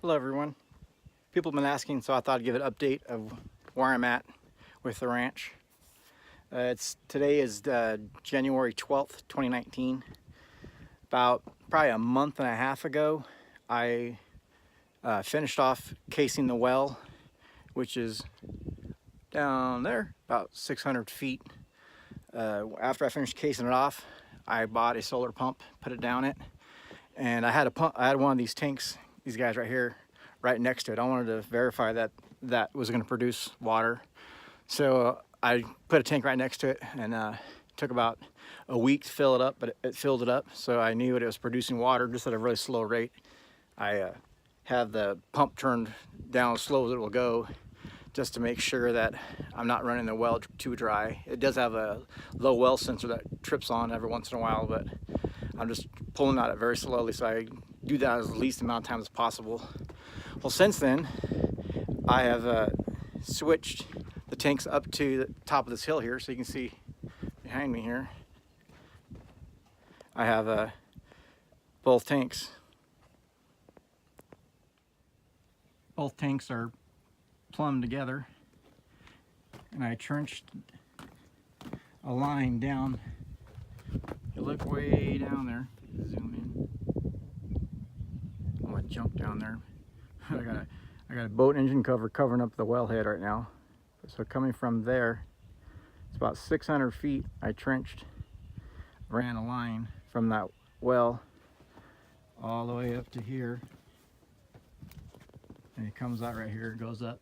Hello everyone. People have been asking, so I thought I'd give an update of where I'm at with the ranch. Today is January 12th, 2019. About probably a month and a half ago, I finished off casing the well, which is down there, about 600 feet. After I finished casing it off, I bought a solar pump, put it down it, and I had one of these tanks, these guys right here, right next to it. I wanted to verify that that was going to produce water. So I put a tank right next to it, and took about a week to fill it up, but it filled it up. So I knew it was producing water just at a really slow rate. I have the pump turned down as slow as it will go, just to make sure that I'm not running the well too dry. It does have a low well sensor that trips on every once in a while, but I'm just pulling at it very slowly, so I do that as the least amount of time as possible. Well, since then, I have switched the tanks up to the top of this hill here, so you can see behind me here. I have both tanks. Both tanks are plumbed together, and I trenched a line down. You look way down there. Zoom in. All that junk down there. I got a boat engine cover covering up the wellhead right now. So coming from there, it's about 600 feet. I trenched, ran a line from that well all the way up to here, and it comes out right here, goes up,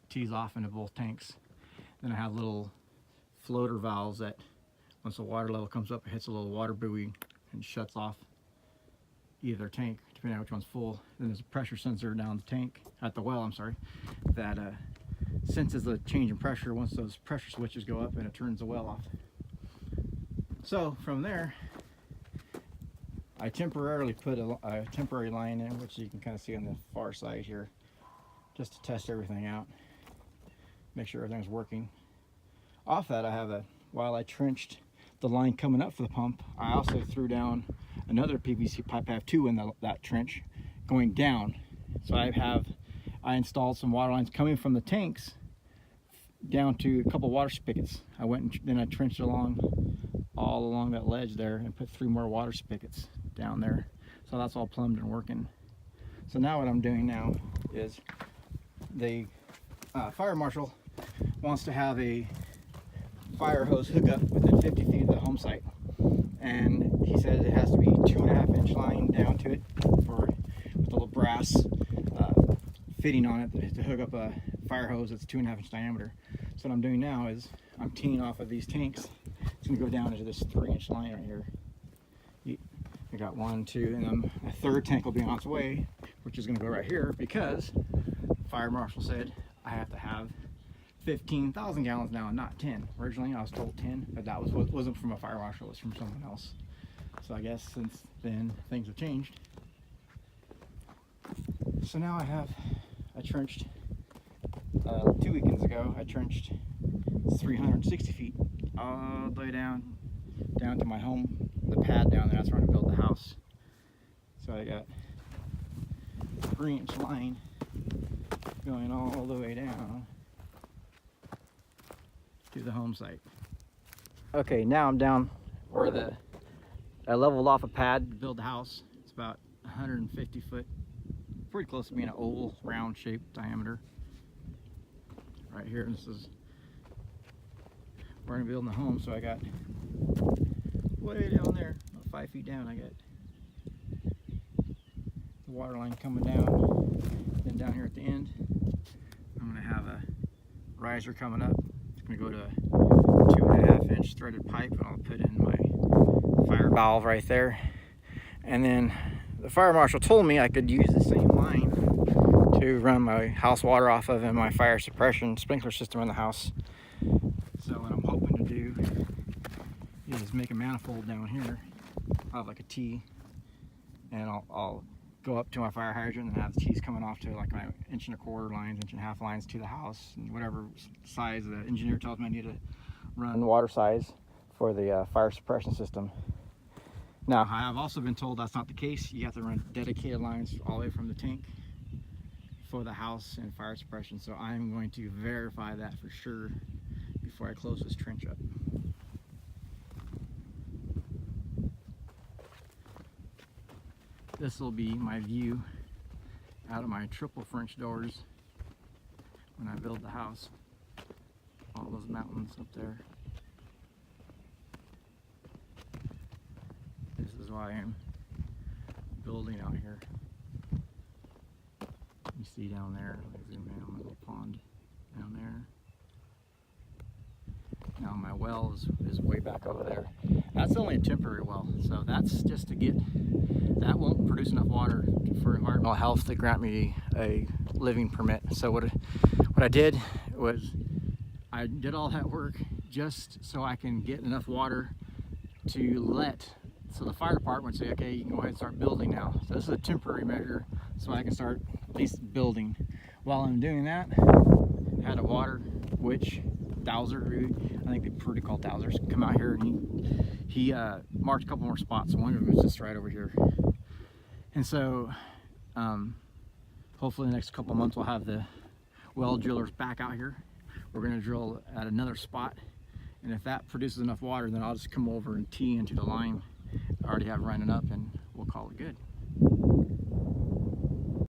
tees off into both tanks. Then I have little floater valves that once the water level comes up, it hits a little water buoy and shuts off either tank, depending on which one's full. Then there's a pressure sensor down the tank, at the well, I'm sorry, that senses the change in pressure once those pressure switches go up, and it turns the well off. So from there, I temporarily put a temporary line in, which you can kind of see on the far side here, just to test everything out, make sure everything's working. Off that, while I trenched the line coming up for the pump, I also threw down another PVC pipe. I have two in that trench going down. So I installed some water lines coming from the tanks down to a couple water spigots. I went and then I trenched all along that ledge there and put 3 more water spigots down there. So that's all plumbed and working. So now what I'm doing now is the fire marshal wants to have a fire hose hookup within 50 feet of the home site, and he said it has to be 2.5-inch line down to it with a little brass fitting on it to hook up a fire hose that's 2.5-inch diameter. So what I'm doing now is I'm teeing off of these tanks. It's going to go down into this 3-inch line right here. I got 1, 2, and then a third tank will be on its way, which is going to go right here, because the fire marshal said I have to have 15,000 gallons now and not 10. Originally I was told 10, but that wasn't from a fire marshal, it was from someone else. So I guess since then things have changed. So now I trenched 2 weekends ago, I trenched 360 feet all the way down to my home, the pad down there. That's where I'm gonna build the house. So I got a 3-inch line going all the way down to the home site. Okay, now I'm down where I leveled off a pad to build the house. It's about 150 foot, pretty close to being an oval, round shaped diameter. Right here, this is where I'm building the home. So I got way down there, about 5 feet down, I got the water line coming down. Then down here at the end, I'm gonna have a riser coming up. It's gonna go to a 2.5-inch threaded pipe, and I'll put in my fire valve right there. And then the fire marshal told me I could use the same line to run my house water off of and my fire suppression sprinkler system in the house. So what I'm hoping to do is make a manifold down here. I'll have like a T, and I'll go up to my fire hydrant and have the T's coming off to like my 1.25 lines, 1.5 lines to the house, and whatever size the engineer tells me I need to run water size for the fire suppression system. Now, I have also been told that's not the case. You have to run dedicated lines all the way from the tank for the house and fire suppression. So I'm going to verify that for sure before I close this trench up. This will be my view out of my triple French doors when I build the house. All those mountains up there. This is why I'm building out here. You see down there, let me zoom in on my little pond down there. Now my well is way back over there. That's only a temporary well, so that's just to get, that won't produce enough water for environmental health to grant me a living permit. So what I did was I did all that work just so I can get enough water to so the fire department would say, okay, you can go ahead and start building now. So this is a temporary measure so I can start at least building. While I'm doing that, I had a water witch, dowser, I think they prefer to call dowsers, come out here, and he marked a couple more spots. One of them is just right over here. And so hopefully in the next couple months we'll have the well drillers back out here. We're going to drill at another spot, and if that produces enough water, then I'll just come over and tee into the line I already have running up, and we'll call it good.